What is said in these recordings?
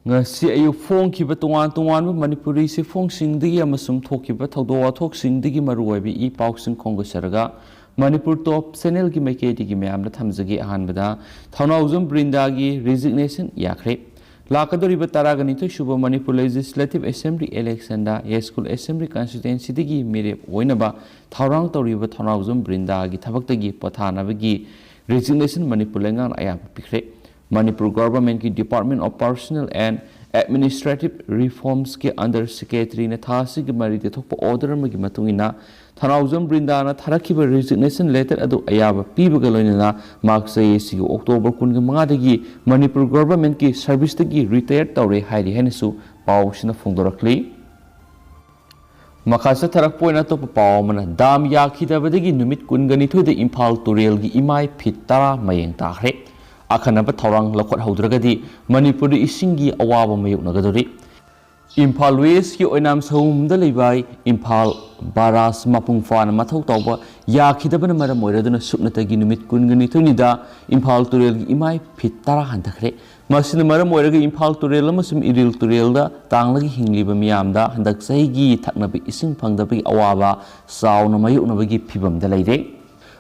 ngasi ayu phone ki ba tuan manipuri se phone sing digi amasum thoki ba thodo wathok sing digi maruai bi I pau sing khong saraga manipur top channel ki maike digi me amna thamjagi ahan bada Thouri-Brinda gi Resign.Yakhre lakadori ba taragani to shuba manipur legislative assembly election da school assembly constituency digi mere oina ba thaurang tori ba Thouri-Brinda gi thabak dagi pathana bagi resignation manipur lengan ayam pikre Manipur government की Department of Personnel and Administrative Reforms के under secretary ने थासी के मरी ते थोप order में की मतुंगिना Thouri-Brinda ना थारकी पर resignation letter अदो अयाब पीब गलोइने ना मार्च से इसी अक्टूबर कुन के मंगा की Manipur government की सर्विस की retire तौरे हाइरी है निसु पाउस न फोंदोरकली मखासा थरक पोइना तो पाव मना दाम याखी दबदगी नुमित कुनगनी थोदे इम्फाल तुरेल की इमाई फितरा मयंग ताखरे अखनब थौरांग लखोट हौद्रगदी मणिपुर इसिंगी अवाब मयुकनगदोरी इम्फाल वेस्ट की ओइनाम सौमद लेबाय इम्फाल बारास मपुंग फान मथौ तौबा याखिदबन मरम ओइरदुना सुकनतगी नुमित कुनगनी थोनिदा इम्फाल तुरेल की इमाई फितरा हंदखरे मसिन मरम ओइरगे इम्फाल तुरेल अमसुम इरिल तुरेलदा तांगलगी हिंगलिबा मियामदा हंदक सहीगी थकनबि इसिंग फंगदबि अवाबा साउना मयुकनबगी फिबमदा लेरे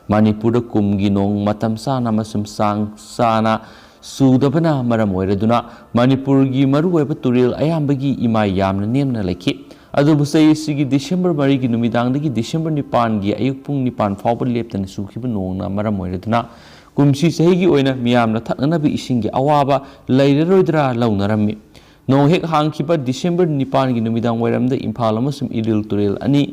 Manipur kumgi nong matam sana masum sang sana sudabana maram oireduna Manipur gi maru oiba turil ayambagi imai yamna nemna lekhi adubu sei sigi December mari gi numidang dagi December nipan gi ayuk pung nipan fawba leptana sukhiba nongna maram oireduna kumsi sei gi oina miyamna thakna bi isingi awaba Leire roidra launarammi nong hek hangkhiba December nipan gi numidang oiramda Imphal amasum iril turil ani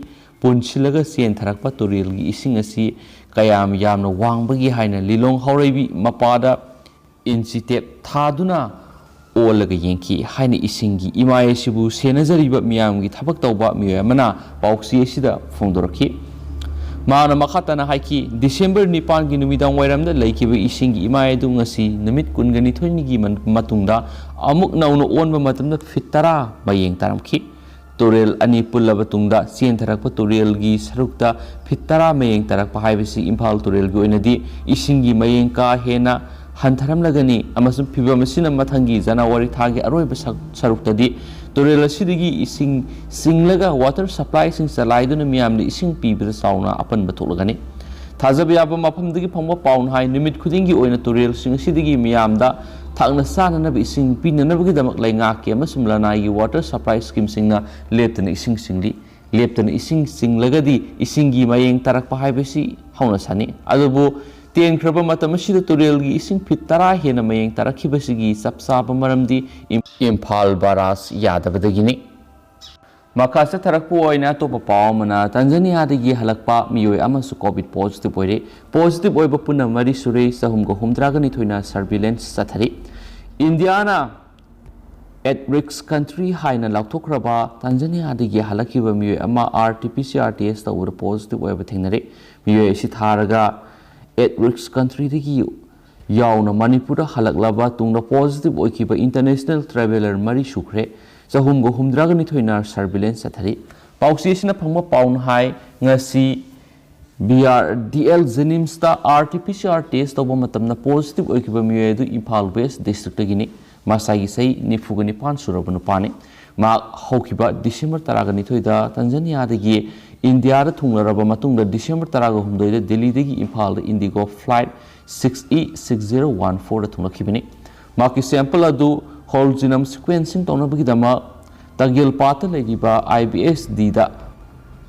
punsilaga sen tharakpa turil gi ising asi kayam yamna wangbagi haina lilong haureibi mapada insitep thaduna olaga yengki haina isingi imai sibu senazariba miyamgi thabak tawba miyamana pauksi sida phongdoraki mana makhatana haiki December nipan gi numidang wairamda laikiba isingi imai du ngasi numit kungani thoini gi matungda amuk nauno onba matamda fitara bayeng taramki Turel ani pullaba tungda sien tharakpa turel gi sarukta fitara mayeng tarakpa haibasi Imphal turel gi oinadi isingi mayeng ka hena hantaram lagani amasum phibam asina mathangi January thagi aroiba saruktadi turel asidigi ising singlaga water supply sing salaiduna miyamni ising pibira sauna apan batholagani thajaba yaba mafamdagi phangba paun hai nimit khudingi oina turel sing asidigi miyamda thakna sana bi ising pinanabagi damak lainga ke amasum lanai water supply scheme singna leptana ising singli leptana ising singlagadi isingi mayeng tarakpa haibasi hauna sani adubu ten khraba matam asida turel gi ising fitara hena mayeng tarakhibasigi sapsaba maramdi Imphal baras yadabadagini makasa tarakpu oina to papawmana Tanzania dagi halakpa miyoi amasu covid positive oiba punna mari sure sahum go humdragani thoina surveillance sathari Indiana at risk country haina Laothokhraba Tanzania dagi halakiba miyoi ama RT-PCR test tawur positive oiba thengnare miyoi si tharaga at risk country dagi yauna Manipur halaklaba tungna positive oikiba international traveler mari sukre Sahum go humdragani thoina surveillance sathari pausi sina phangma paun hai ngasi BRDL Jenims ta RT-PCR test toba matamna positive oikiba miye du Imphal West district gini masagi sei nifugani pan surabanu pani ma hokiba December taragani thoida Tanzania dagi India da thunglaraba matungda December taraga humdoida Delhi dagi Imphal da Indigo flight 6E6014 da thunglakibini ma ki sample adu whole genome sequencing tawna dama tagil pata legiba IBSD da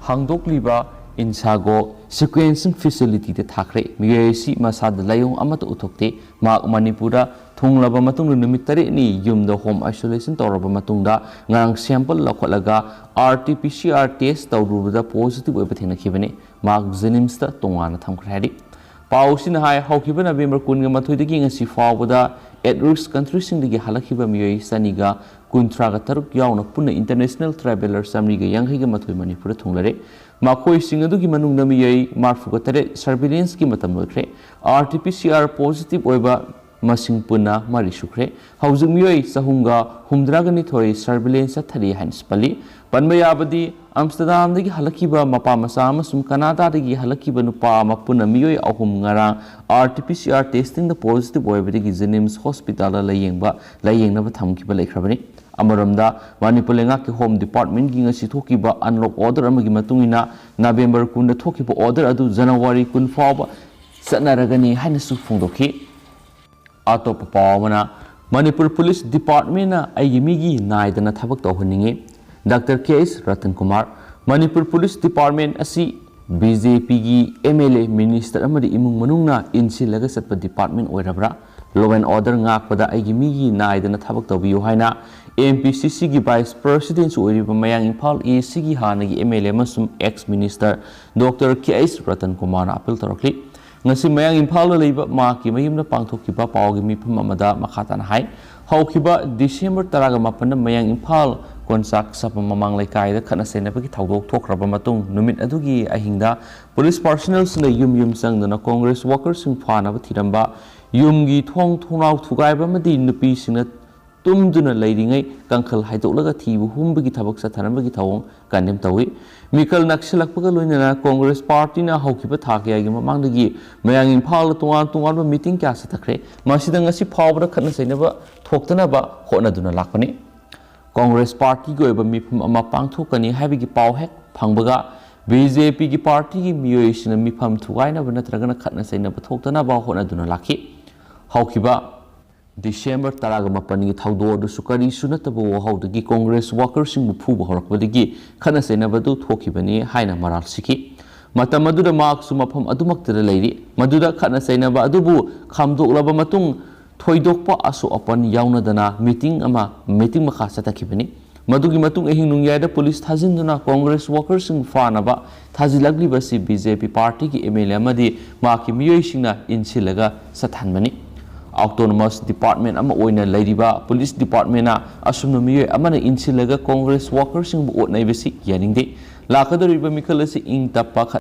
hangdokliba insago sequencing facility te thakre miyesi masad layong amata uthokte ma Manipura thunglaba matungda numit tare ni yumda home isolation tawraba matungda ngang sample lakholaga RT-PCR test tawrubada positive oiba thengnakhibane ma Jenims ta tongana thamkhre pausina hai haukiba November 13 dagi ngasi fawbada at risk country singdagi halakiba miyoi saniga kuntraga taruk yauna punna international traveler samriga yanghiga mathoi Manipur thunglare makoi singadugi manungna miyoi marfuga tare surveillance ki matam loikre RT-PCR positive oiba masing puna mari sukre haujung miyoi sahunga humdragani thoi surveillance thari hanspali panmaya badi Amsterdam dagi halakiba mapa masa amasum Canada dagi halakiba nupa mapuna miyoi ahum ngara RT-PCR testing the positive oibadagi Jennings Hospital layengna thamkiba laikhrabani Amaramda Manipur Lengaki Home Department gi ngasi thokiba unlock order amagi matungina November kunda thokiba order adu January kun fawba satnaragani haina su phongdokhi atop pawmana Manipur Police Department na aigimigi naidana thabak tawhaningi Dr. K.S. Ratan Kumar Manipur Police Department asi BJP gi MLA Minister amadi imung manungna insilaga satpa department oirabra law and order ngakpada aigimigi naidana thabak tawbiyo haina MPCC gi Vice President oiriba mayang Imphal East gi hanagi MLA masum ex Minister Dr. K.S. Ratan Kumar appeal tarakli ngasi mayang Imphal leiba ma ki mayimna pangthokiba pawgi mifam amada makhatana hai haukiba December 18 mayang Imphal konsak sapa mamang laikai da khana senapagi thaudok thokraba matung numit adugi ahingda police personnel sna yum sangdana Congress workers sing phana thiramba yumgi thong thonau thugaiba madi nupi singna tumduna leiringai kangkhal haidolaga thibu humbagi thabak sathanabagi thawong kandem tawi mikal naksilakpaga loinana Congress party na haukiba thakyagi mamangdagi mayang Imphal tungan meeting kya sathakre masida ngasi phawbra khana sainaba thoktanaba honaduna lakpani Congress Party go eba mifam ama pangthokani habigi paw hek phangbaga BJP gi party gi miyoisina mifam thugaina banatragana khatna saina bathoktana ba hona duna lakhi haukiba December 18 gi thaudo du sukari sunatabo haudagi Congress workers sing bu phuba horakbadigi khatna saina badu thokibani haina maral siki matam aduda mark su mafam adumaktara leiri maduda khatna saina ba adubu khamdoklaba matung thoidokpa asu apan yaunadana meeting makha satakibani madugi matung ehing nungyaida police thajinduna Congress workers sing fanaba thajilagli basi BJP party ki MLA amadi maki miyoi singna insilaga sathanbani autonomous department ama oina leiriba police department na asumna miyoi amana insilaga Congress workers sing bu otnai basi yaningde lakadoriba mikalasi ing tappa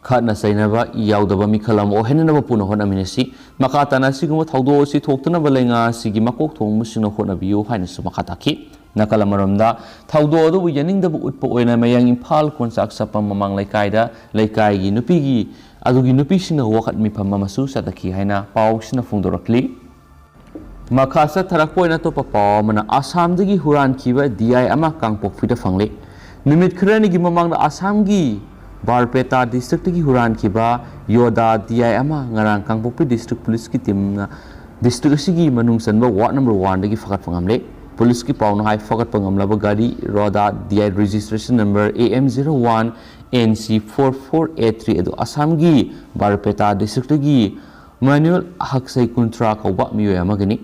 khana sainaba yaudaba mikhalam o henanaba puna honaminasi makatana siguma thaudo si thoktanaba lenga sigi makok thongmu sina honabiyu haina su makataki nakalamaramda thaudo adu yaningdaba utpa oina mayang Imphal konsak sapam mamang laikai gi nupigi adugi nupi sina wakat mifam masu sataki haina paw sina phongdorakli makhasa tharakpoina to papaw mana Assam dagi huran khiba DI ama kangpok fida phangle numit khrani gi mamang Assam gi Barpeta district ki huran kiba yoda DI ama ngarang kangpokpi district police ki team na district asigi manung sanba ward number 1 dagi fakat pangamle police ki pawna hai fakat pangamlaba gari roda DI registration number AM01 NC4483 edu Assam gi Barpeta district gi manual haksai kuntra kauba miyo amagani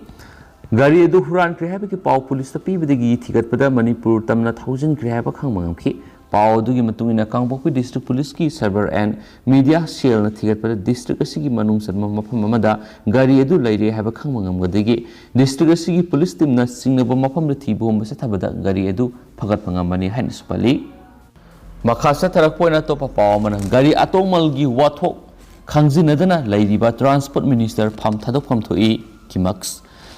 gari edu huran kre habi ki paw police ta pibadagi thigat pada Manipur tamna 1000 kre haba khangmangamki Pau dugi matungina Kangpokpi District Police ki Cyber and Media Cell na thigat pada district asigi manung sanma mafam amada gari edu Leire haba khangmangam gadigi district asigi police team na singnaba mafam na thibu homba sathabada gari edu phagat pangamani hain spali makhasa tharakpoina topa paw mana gari atomal gi wathok khangjinadana leiriba transport minister pham thadokpham thoi kimax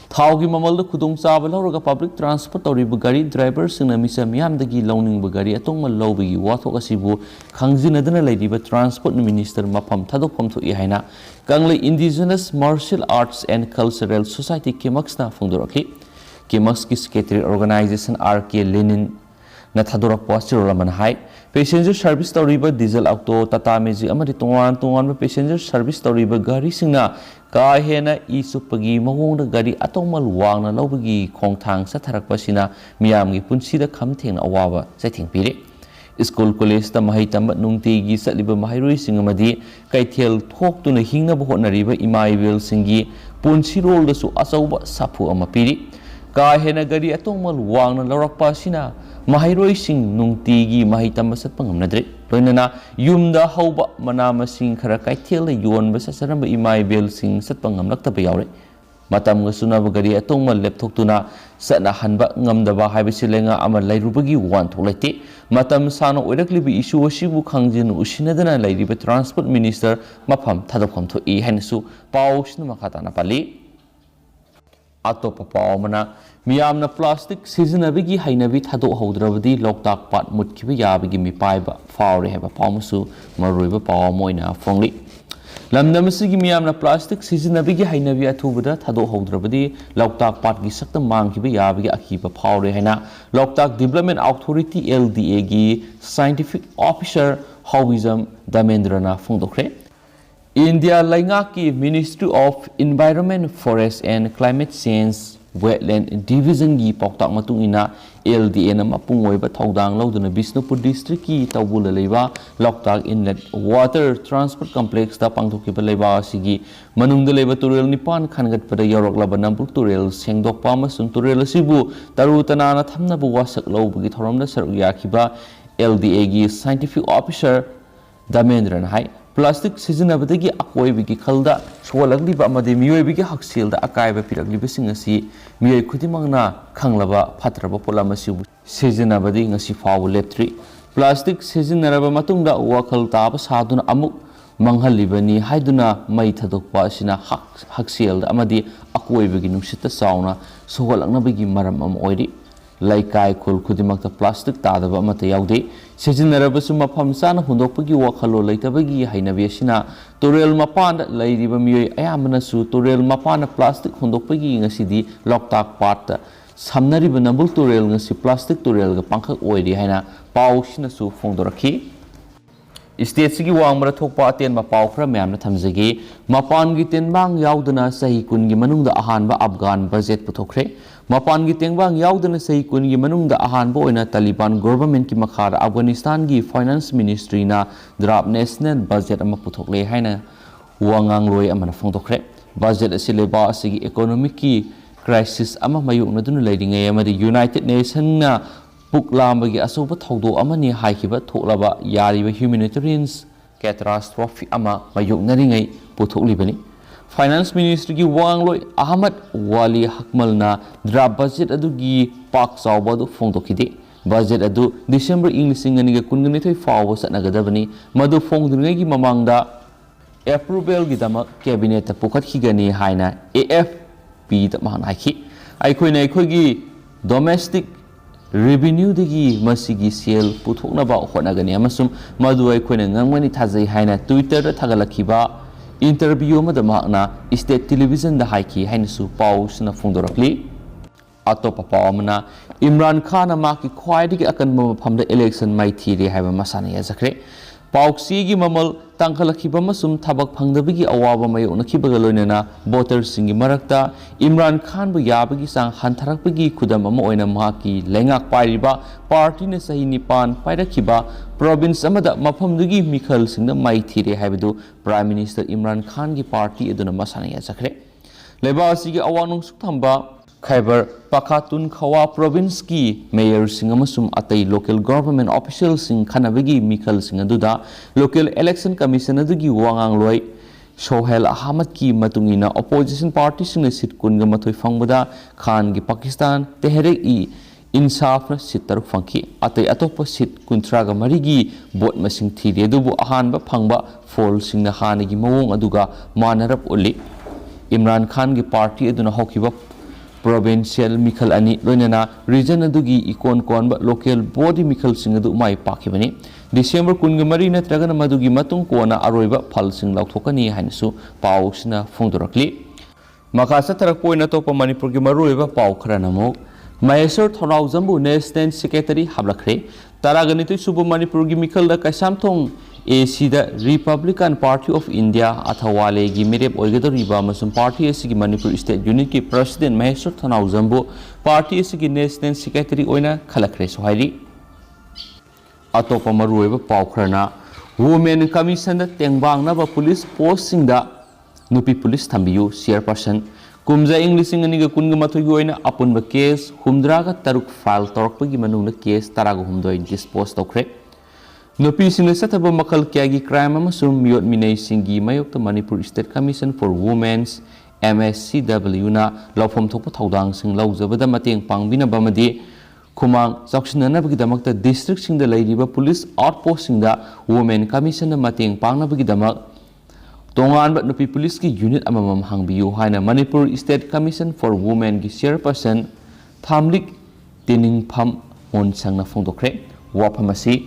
Thaugi mamalda khudong chaba lawraga public transport tawriba gari driver singna misa miyamdagi lawningba gari atongma lawbagi wathok asibu khangjinadana leiriba transport minister mafam thadokpham thoi haina kanglei Indigenous Martial Arts and Cultural Society kimax na phongdorakli kimax ki secretary organization RK Lenin na thadorakpa sirolaman hai passenger service tawriba diesel auto Tata Magic amadi tongan passenger service tawriba gari singna ka hena isupagi mawongda gari atongmal wangna lawbagi khongthang satharakpasina miyamgi punsida khamthengna awaba saithingpire school college ta mahai tamba nungtigi satliba mahairoi singamadi kaithel thoktuna hingnaba hotnariba imaibel singi punsirol da su asauba sapu amapiri ka hena gari atongmal wangna lawrakpasina mahairoi sing nungtigi mahai tamba satpangamnadre loinana yumda hauba mana masing khara kaithel yonba sasaramba imaibel sing satpangamlaktaba yaure matam ga sunaba gari atongma lepthoktuna satna hanba ngamdaba haibisi lenga ama lairubagi wan tholaite matam sano oiraklibi issue asibu khangjin usinadana lairiba transport minister mafam thadokkham thoi hainasu pawsna makhatana pali ꯑꯇꯣꯞꯄ ꯄꯥꯎ ꯑꯃꯅ ꯃꯤꯌꯥꯝꯅ plastic ꯁꯤꯖꯤꯟꯅꯕꯒꯤ ꯍꯩꯅꯕꯤ ꯊꯥꯗꯣꯛꯍꯧꯗ꯭ꯔꯕꯗꯤ ꯂꯣꯛꯇꯥꯛ ꯄꯥꯠ ꯃꯨꯠꯈꯤꯕ ꯌꯥꯕꯒꯤ ꯃꯤꯄꯥꯏꯕ ꯐꯥꯎꯔꯦ ꯍꯥꯏꯕ ꯄꯥꯎ ꯑꯃꯁꯨ ꯃꯔꯨꯑꯣꯏꯕ ꯄꯥꯎ ꯑꯃ ꯑꯣꯏꯅ ꯐꯣꯡꯂꯤ ꯂꯝꯗꯝ ꯑꯁꯤꯒꯤ ꯃꯤꯌꯥꯝꯅ ꯄ꯭ꯂꯥꯁꯇꯤꯛ ꯁꯤꯖꯤꯟꯅꯕꯒꯤ ꯍꯩꯅꯕꯤ ꯑꯊꯨꯕꯗ ꯊꯥꯗꯣꯛꯍꯧꯗ꯭ꯔꯕꯗꯤ ꯂꯣꯛꯇꯥꯛ ꯄꯥꯠꯀꯤ ꯁꯛꯇꯝ ꯃꯥꯡꯈꯤꯕ ꯌꯥꯕꯒꯤ ꯑꯀꯤꯕ ꯐꯥꯎꯔꯦ ꯍꯥꯏꯅ ꯂꯣꯛꯇꯥꯛ ꯗꯤꯕꯦꯂꯞꯃꯦꯟꯠ ꯑꯣꯊꯣꯔꯤꯇꯤ LDAꯒꯤ ꯁꯥꯏꯟꯇꯤꯐꯤꯛ ꯑꯣꯐꯤꯁꯔ ꯍꯥꯎꯕꯤꯖꯝ ꯗꯃꯦꯟꯗ꯭ꯔꯅ ꯐꯣꯡꯗꯣꯛꯈ꯭ꯔꯦ India Laingaki Ministry of Environment, Forest and Climate Change Wetland Division gi pauktak matung ina LDA na mapung oiba thaudang lauduna Bisnupur district ki tawbula leiba Loktak Inlet Water Transport Complex da pangthokiba leiba asigi manungda leiba turel nipan khangat pada yoroklaba nampur turel sengdokpa amasung turel asibu tarutana na thamnabu wasak lawbagi thoramda saruk yakhiba LDA gi scientific officer Damendran hai Plastic sizinabadagi akoibigi khalda solagliba amadi miyoibigi haksilda akaiba piraglibasing asi miyoi khudimangna khanglaba phatraba polam asibu sizinabadi ngasi fawu leptri plastic sizinaraba matungda wakhal taba saduna amuk manghalibani haiduna mai thadokpa asina haksilda amadi akoibigi nungsitta sauna solagnabagi maram am oiri Laikai kul kudimakta plastic tadaba amata yaude sizinarabasu mafam sana hundokpagi wakhalo leitabagi hainabi asina turel mapanda leiriba miyoi ayamanasu turel mapana plastic hundokpagi ngasidi Loktak Pat samnariba nambul turel ngasi plastic turel ga pangkhak oiri haina pau sinasu fongdorakhi State sigi wangmara thokpa aten ma pau khra myamna thamjagi mapan gi tenbang yaudana sahi kun gi manungda ahanba Afghan budget puthokre mapan gi tenbang yaudana sahi kun gi manungda ahanba oina Taliban government ki makhara Afghanistan gi finance ministry na draft national budget ama puthokle haina wangang loi amana phongdokre budget asi leba asigi economic ki crisis ama mayukna dun leiringai amadi United Nations na Puklambagi asoba thaudo amani haikiba thoklaba yariba humanitarian catastrophe ama mayoknaringai puthoklibani Finance Ministry gi wangloi Ahmad Wali Hakmalna draft budget adugi pak chawba du phongdokhide budget adu December English kunganithoi fawba satnagadabani madu phongdringai gi mamangda approval gi dama cabinet ta pukhathigani haina AFP ta mahna haiki aikoina gi domestic Revenue dagi masigi sale puthoknaba honagani amasum madu aikoina ngangmani thajai haina Twitter da thagalakiba interview amada mahna state television da haiki hainasu pausna phongdorakli atopa pawamna Imran Khan amaki khwaidigi akanba mafamda election mai thiri haiba masana yajakre pauksi gi mamal tangkhalakhiba masum thabak phangdabigi awaba mayonakhibaga loinana voters singi marakta Imran Khan bu yabagi sang hantharakpagi khudam ama oina mahaki lengak pairiba party na sahi nipan pairakhiba province amada mafamdugi mikhal singna mai thire haibadu Prime Minister Imran Khan gi party aduna masana yajakre lebasi gi awanung sukthamba Khyber Pakhtunkhwa province ki mayor sing amasum atai local government officials sing khanabagi mikhal sing aduda local election commission adugi wangang loi Sohail Ahmad ki matungina opposition party sing sit kunga mathoi fangbada Khan gi Pakistan Tehreek-i-Insaf na sit taruk fangki atai atopa sit kuntraga marigi bot masing thiri adubu ahanba phangba fall sing na hanagi mawong aduga manarap uli Imran Khan gi party aduna hokiba provincial mikhal ani loinana region adugi ikon konba local body mikhal sing adu mai pakhibani December kungamari natragana madugi matung kona aroiba phal sing lauthokani hainasu pausna phongdorakli makasa tarakpoina topa Manipur gi maruiba pau khranamo Maheswar Thoraujambu National Secretary hablakre taraganitoi subu Manipur gi mikhal da kaisamthong AC da Republican Party of India athawale gi mirep oigadoriba amasum party asigi Manipur State Unit ki President Maheswar Thoraujambu party asigi National Secretary oina khalakre sohairi atopa maruiba paukhrana Women Commission da tengbangnaba police post singda nupi police thambiyu chairperson kumja English inganiga kunga mathogi oina apunba case humdraga taruk file torpagi manungna case taraga humdoi dispose tokre Nupi singla sataba makal kyagi crime amasum miyot minay singi mayokta Manipur State Commission for Women's MSCW na lawfom thokpa thaudang sing laujabada mateng pangbinaba amadi khumang chawksinanabagidamakta district singda leiriba police outpost singda Women Commission na mateng pangnabagidamak तोंगानबा नुपी police की unit अममम हांगबियु हाइना Manipur state commission for women की chairperson थामलिक तिनिंगफम मोनसंगना फोंदोखरे वाफम असी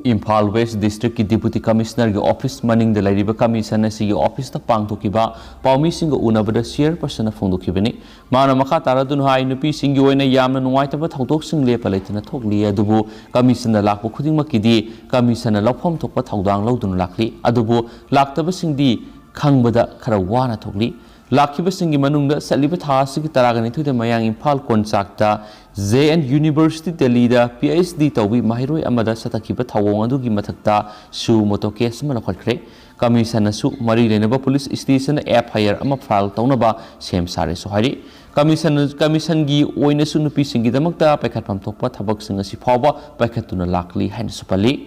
इम्फाल वेस्ट डिस्ट्रिक्ट की डिप्यूटी कमिश्नर की ऑफिस मनिंग द लैरिबा कमीशन असी ऑफिस तक पांगथोकिबा पाउमीसिंग उनबदा चेयरपर्सन फोंदोखिबनी माना मखा तारादुन हाई नुपी सिंगी ओइना यामना नुवाइतबा थौदोकसिंग लेपा लेतना थोकली अदुबु कमीशन लाखो खुदिंगमकिदी कमीशन लौफम थोकपा थौदांग लौदुन लाखली अदुबु लाक्तबसिंगदी खंगबदा खरा वाना थोकली लाखिबसिंगी मनुंगदा सलिबा थासिगी तरागनिथुदे मयांग इम्फाल कोनचाकता JN यूनिवर्सिटी दिल्लीदा PhD तौबी माहिरोय अमदा सतखिबा थवोंग अदुगी मथक्ता सु मोटो केस अमा लखटख्रे कमीशन सु मरी लेनबा पुलिस स्टेशन FIR अमा फाइल तौनबा सेम सारे सोहारी कमीशन की ओइनसु नुपीसिंगी दमक्ता पैखतफम थोकपा थबकसिंग असि फावबा पैखतुना लाखली हाइन सुपली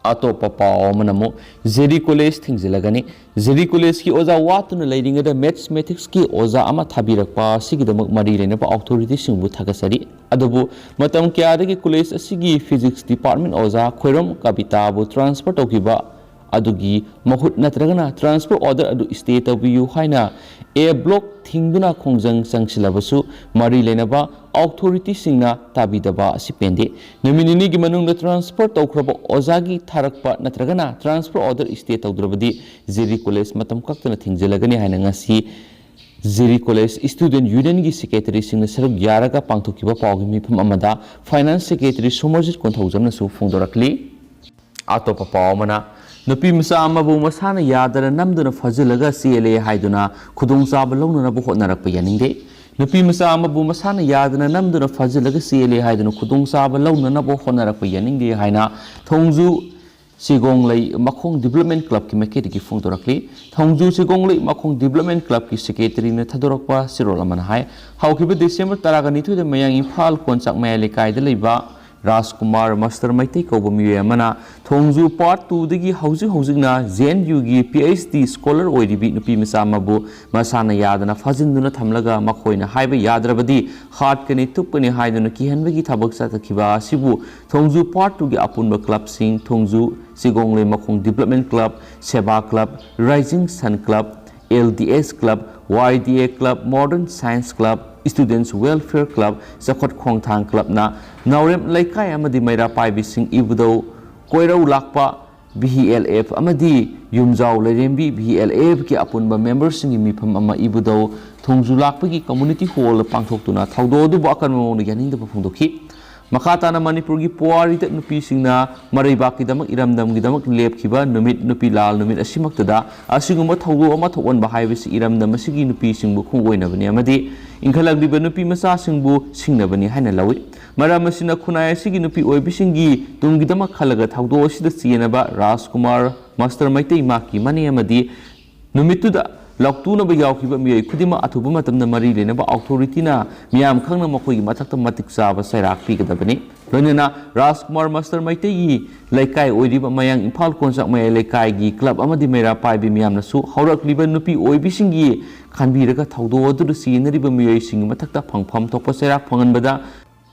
अतोप पाव मनमो जेरी कॉलेज थिंगजिलगनी जेरी कॉलेज की ओजा वातुन लेरिंगदा मैथमेटिक्स की ओजा अमा थाबिरकपा सिगिदमक मरी लेनबा अथॉरिटी सिंगबु थागसरी अदबु मतम क्यादगी कॉलेज असिगी फिजिक्स डिपार्टमेंट ओजा खोरम कविताबु ट्रांसफर तौकिबा अदुगी महुत नत्रगना ट्रांसफर ऑर्डर अदु स्टे तौबियु हाइना ए ब्लॉक थिंगदुना खोंजंग संगसिलबसु मरी लेनबा अथॉरिटी सिंगना ताबिदबा असि पेंदे नमिनिनी की मनुंग ट्रांसफर तौखरबा ओजागी थारकपा नत्रगना ट्रांसफर ऑर्डर स्टे तौद्रबदी जेरी कॉलेज मतम कक्तना थिंगजलगनी हाइना ngasi Jiri college student union की सेक्रेटरी सिंग सरक यारगा पांगथोकिबा पावगी मिफम अमदा फाइनेंस सेक्रेटरी सोमरजित कोंथौजमनसु फोंदोरकली अतोप पावमना नुपी मसा अमबु मसाना यादना नमदुना फजिलगा CLA हाइदुना खुदोंचाब लौननबु होटनरकप यानिंगदे नुपी मसा अमबु मसाना यादना नमदुना फजिलगा CLA हाइदुना खुदोंचाब लौननबु होटनरकप यानिंगदे हाइना थोंजु सिगोंगलै मखोंग डेवलपमेंट क्लब की मेकेट की फोंदोरकली थोंजु सिगोंगलै मखोंग डेवलपमेंट क्लब की सेक्रेटरी ने थदोरकपा सिरोल अमन हाय हाउकिबे डिसेंबर 12 मयांग इम्फाल कोनचाक मयाले कायदा लेबा राजकुमार मास्टर मैतै कौबा मिये अमना थोंजु पार्ट 2 दगी हौजिगना JNU की PhD स्कॉलर ओइरिबि नुपी मसा मबु मसाना यादना फजिन्दुना थमलगा मखोइना हाइबा याद्रबदी हार्ट कनि तुपकनि हाइदुना किहनबगी थबक सतखिबा सिबु थोंजु पार्ट 2 की अपुनबा क्लब सिंग थोंजु सिगोंगले मखोंग डेवलपमेंट क्लब सेबा club rising sun club LDS club YDA club modern science club students welfare club चखट खोंगथांग क्लब ना नौरेम लैकाय अमदी मैरा पाइबिसिंग इबुदौ कोइरौ लाकपा BLF अमदी युमजाव लेरेंबी BLF की अपुनबा मेंबर्सिंग मिफम अमा इबुदौ थोंजु लाकपगी कम्युनिटी हॉल पांगथोक्तुना थौदोदु बाकन मौन यानिंगदबा फोंदोखि मखाताना मणिपुर की पुआरी नुपी सिंगना मरैबाकीदमक इरमदमगीदमक लेपखिबा नुमित नुपी लाल नुमित असिमक्तदा असिगुम्बा थौदो अमा थोकवनबा हाइबसि इरमदम असिगी नुपी सिंगबु खुंगोइनबनि अमदि इंखलगदिबा नुपी मसा सिंगबु सिंगनबनि हाइना लवि मरम असिना खुनाय असिगी नुपी ओइबिसिंगी तुंगीदमक खलगा थौदो असिदा चेनबा राजकुमार मास्टर मैतै माकी मने अमदि नुमितुदा लौक्तुनब यावखिबा मियै खुदिमा अथुबा मतमना मरी लेनबा अथॉरिटीना मियाम खंगना मखोइगी मथक्ता मतिक चाबा सैराक पिगदबनि लोनना राजकुमार मास्टर मैतैगी लैकाय ओइरिबा मयांग इम्फाल कोनचाक मय लैकायगी क्लब अमदि मेरा पाइबि मियामनासु हौरक्लिबा नुपी ओइबिसिंगी खानबिरगा थौदो अदुदु सिनरिबा मियैसिंग मथक्ता फंगफम थोकपा सैराक फंगनबदा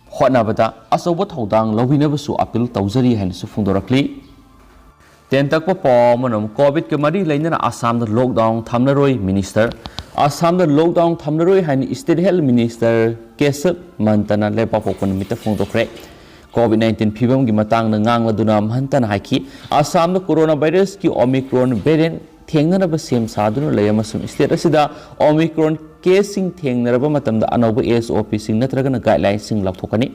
होटनबदा अचौबा थौदांग लौबिनबसु अपील तौजरी हाइनसु फोंदोरक्ली तेंतक पावमनम कोविड के मरी लेना आसाम लॉकडाउन थमनरोय मिनिस्टर आसाम लॉकडाउन थमनरोय हाइन स्टेट हेल्थ मिनिस्टर केशव महंतना लेपापोकन मित फोंदोखरे कोविड-19 फिवम की मतंग nganglदुना महंतना हाइकी आसाम कोरोना वायरस की ओमिक्रॉन वेरिएंट थेंगनब सेम सादुना लेयमसम स्टेट असिदा ओमिक्रॉन केसिंग थेंगनरब मतमदा अनौब SOP सिंग नत्रगना गाइडलाइन सिंग लौथोकनी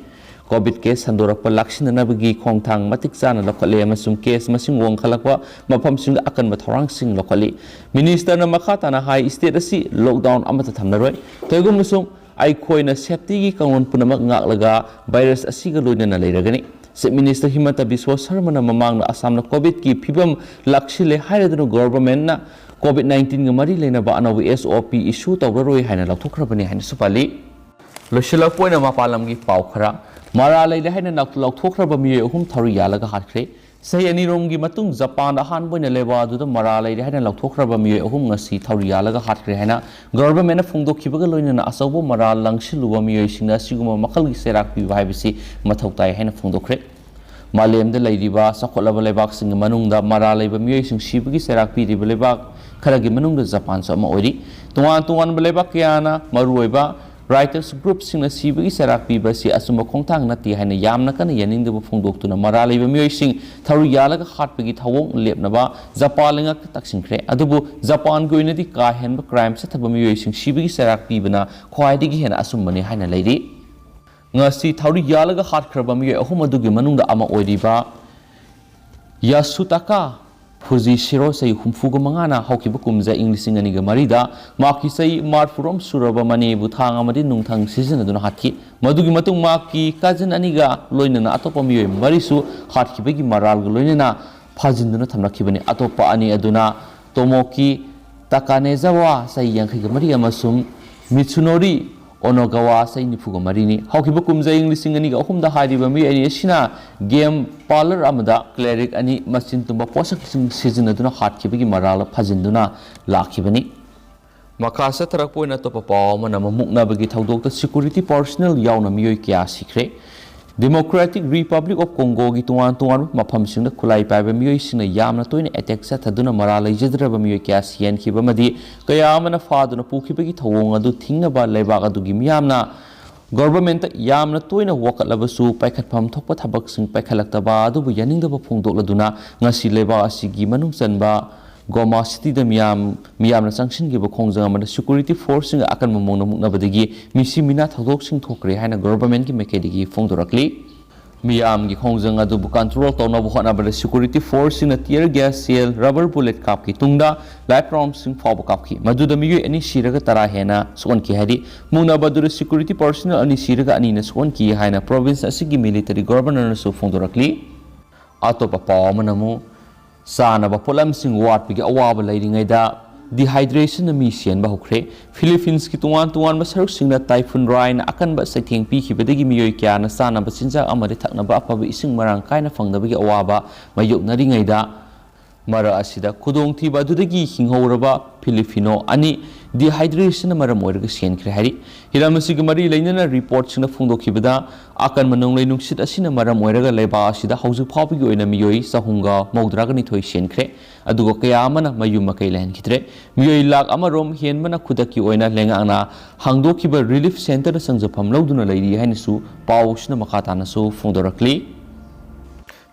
कोविड केस संदोरप लाक्सिननबगी खोंगथांग मतिक चाना लखले अमसुम केस मसिंग वंखलकवा मफमसिंग अकनब थौरांगसिंग लखली मिनिस्टरना मखाताना हाई स्टेट असि लॉकडाउन अमता थमनरोय तैगुमसुम आइखोइना सेफ्टी की कानून पुनमक ngakलागा virus असिगा लोइनना लेरगनी chief minister Himanta Biswa शर्माना ममांगना आसामना Covid की फिबम लाक्सिले हाइरदनु गवर्नमेंटना कोविड-19 ग मरी लेनबा अनौब SOP issue तौररोय हाइना लौथोखरबनी हाइना सुपाली लोशलपोइना मपालमगी पावखरा Maral haina Laothokhraba miye ahum Thouri Yanlaga Hatkhre sei aniromgi matung Japan ahan boina leba adu Maral haina Laothokhraba miye ahum ngasi Thouri Yanlaga Hatkhre haina government phongdokhibaga loinana asaubo Maral langsiluwa miye singna siguma makhalgi serak pi haibisi mathautai haina phongdokre Malemda Ladiba, Sakolaba Lebak Sing Manunda, Maral Muyasing Shibagi Serapi Lebak, Karagi Manunda Japan Sama Ori, Tuan Belebakiana, Marueba, Writers Group Sing Sibagi Serapi Basi Asuma Kontang Nati Hana Yamnakan Yaning the Fundokuna, Maral Muyasing, Thouri Yanlaga Hatkhre Tawong Lepnaba, Zapalinga Taksinkré, Adubu, Japan Goinati Kahen, crime set up a Muyasing Shibagi Serapi Bana, Quaidigi and Asumani Hana Lady. Ngasi Thouri Yanlaga Hatkhre Mui Homadugi Manunda Ama Oediba Yasutaka Fuzi Shiro say Humfuga Mangana, Hokibukumza English in Aniga Marida, Maki say Marfurum Suraba Mani Butang Amadi Nungtang season Aduna Hatki, Madugi Matung Maki, Cousin Aniga, Loinana Atopamio, Marisu, Hatkibegi Maral Loinana, Pazinduna Tamakibani, Atopa Ani Aduna, Tomoki, Takanezawa, say Yankiga Maria Masum, Mitsunori. Onogawa say Nifuga Marini, Hokibukum Zaying listening any Okum the Hadiba Mi and Yeshina, game parlor Amada, cleric any Masintumba Posak season Aduna Hatkibigi Maral, Pazinduna, Lakibani. Makasa Tarapoina Topapa, Manamukna Bagit Doctor Security Personnel Yauna Miokia Sikre. Democratic Republic of Congo Gituan Tuan, Mapamsing the Kulai Pabamio in a Yamna to an attack set Aduna Marala Jedrabamiokia Sian Kibamadi, Kayamana father no Pukibagi Tawonga do think about Lebaga do Gimiamna. Government Yamna to in a walk at Lavasu, Packet Pam Topa Tabaxing Pakalactaba, do Yaning the Punto Laduna, Nasi Leba Sigi Manum Sanba. Goma City the Miam sanction give a Kongzam and the security forcing Akan Mono Nabadigi, Missy Minat Hoxing Thouri and a government Mekadigi Fondorakli. Miam Gikongzang Adubu control Tonobuhana but the security force in a tear gas seal, rubber bullet kapki, Tungda, light rounds in Fabokapki, Maduda Miu any Shiraga Tarahena, Swanki Hadi, Muna Badu security personnel and Shiraga Anina Swanki Haina province Asigi military governor so Fondorakli. Atopa Manamu. Sanaba Polam Sing Wat Big Awaba Lading Ida, dehydration a mission Bahokre, Philippines Kituan to one Masar Sing that Typhoon Ryan, Akan but setting Piki Bedigi Mioikiana, Sana Basinza Amadi Taknaba, Sing Marang kind of Fang the Big Awaba, Mayuk Nading Ida, Mara Asida, Kudong Tiba Dudagi, Hingoraba, Filipino, Ani, dehydration Maramoir Sian Krehari, Hiramasigamari Lanana reports in the Fundo Kibada, Akan Manong Lenuksit Asina Maramoira Leba Sida, House of Popio in a Mioi, Sahunga, Modragani Toy Sian Kre, Adugo Kayamana, Mayuma Kailan Kitre, Mioi Lag Amarom, Hienmana Kudaki Oina Lengana, Hangdo Kiba Relief Center, the Sons of Pamloduna Lady Hanisu, Paushna Makatana so Fundorakli.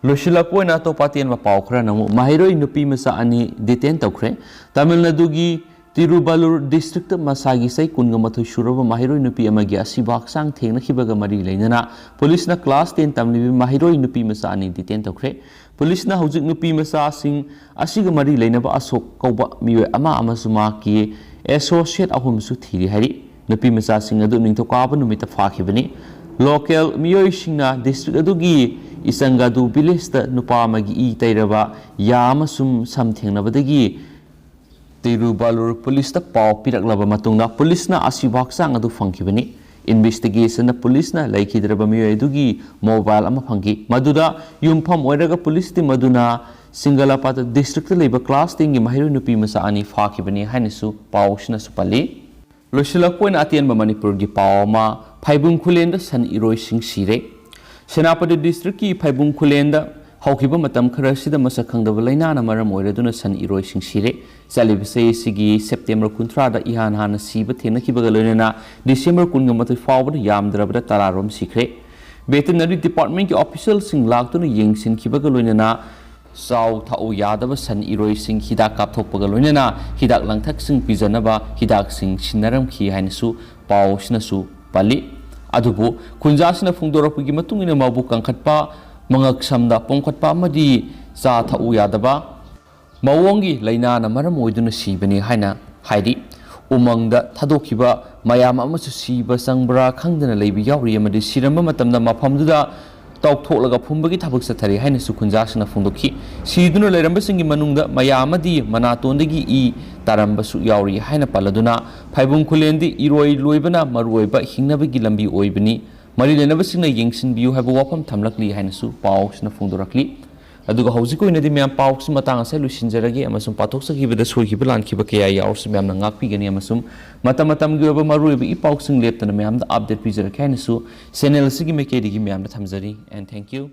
Lushila Poina to Pati and Mapaucra, Mahiro in the Pimasa Ani detain Tokre, Tamil Nadugi. Tirubalur district Masagi say Kungamatu Shurova Mahiro in Nupi Amagia Sibak Sang Tena Hibaga Mari Lenana, Police na class 10 Tamli Mahiro in Nupi Masani detain Tokre, Police na Hujik Nupi Masa sing Asiga Mari Lenaba Asok Koba Miwe Ama Amasumaki, Associate Ahumsu Tiri Hari, Nupi Masa sing Adu to Kaba Numita Fakibani, Local Mioishina district Adugi, Isangadu Bilista Nupamagi Tairaba, Yamasum something Nabadagi. Tirubalur police the Pau Pirak Lava Matuna, police na Asibak Sang Adu Funkibani, investigation the police na like Hidrabami Dugi, mobile Amapangi, Maduda, Yumpam Weraga police the Maduna, Singalapata district labor class thing in Mahiru Nupi Masani, Fakibani, Hanisu, Paushna Supali. Lushila Point Atian Manipur Gipaoma, Paibun Kulenda, San Eroising Sire, Senapati district, Paibun Kulenda. Hokiba Matam Karasida Masakang the Valena Maram Oreduna San Eroising Sire, Salibase Sigi, September Kuntrada Ihan Hana Siba Tena Kibagalena, December Kungamatu forward Yam Drabra Talarum Secret. Veterinary Department officials sing Lagtuna Yings in Kibagaluna, Sao Tau Yadava San Eroising Hidak Kaptopagaluna, Hidak Langtak Sing Pizanaba, Hidak Sing Chinaram Ki Hanisu, Pau Shinasu, Pali, Adubu, Kunjasina Fundorapugi Matung in a Mabukang Katpa. Mangak samda pongkat pa madi sa thau yadaba mawongi laina na maram oiduna sibani haina haidi umangda thadokiba mayam amasu siba sangbra khangdana leibi yauri amadi siramba matamda mafamduda tawthoklaga phumbagi thabak sathari haina su kunjasna phungdoki siduna leiramba singi manungda mayamadi manatondagi I taramba su yauri haina paladuna phaibung khulendi iroi loibana maruoiba hingnabagi lambi oibani Mari Lenabasina Yingsin View have a wapam Tamlakli Hanasu, Pauks and Fundorakli. Aduga Hosiko in the Miam Pauks Matanga Selushin Zeragi, Amasum Patosa give the Suhibilan Kibakea, or Samiam Nangaki and Yamasum, Matamatam Gurba Maru, Pauksing left and the Miam the update Pizza Kanasu, Senel Sigimake Gimiam the Tamzari, and thank you.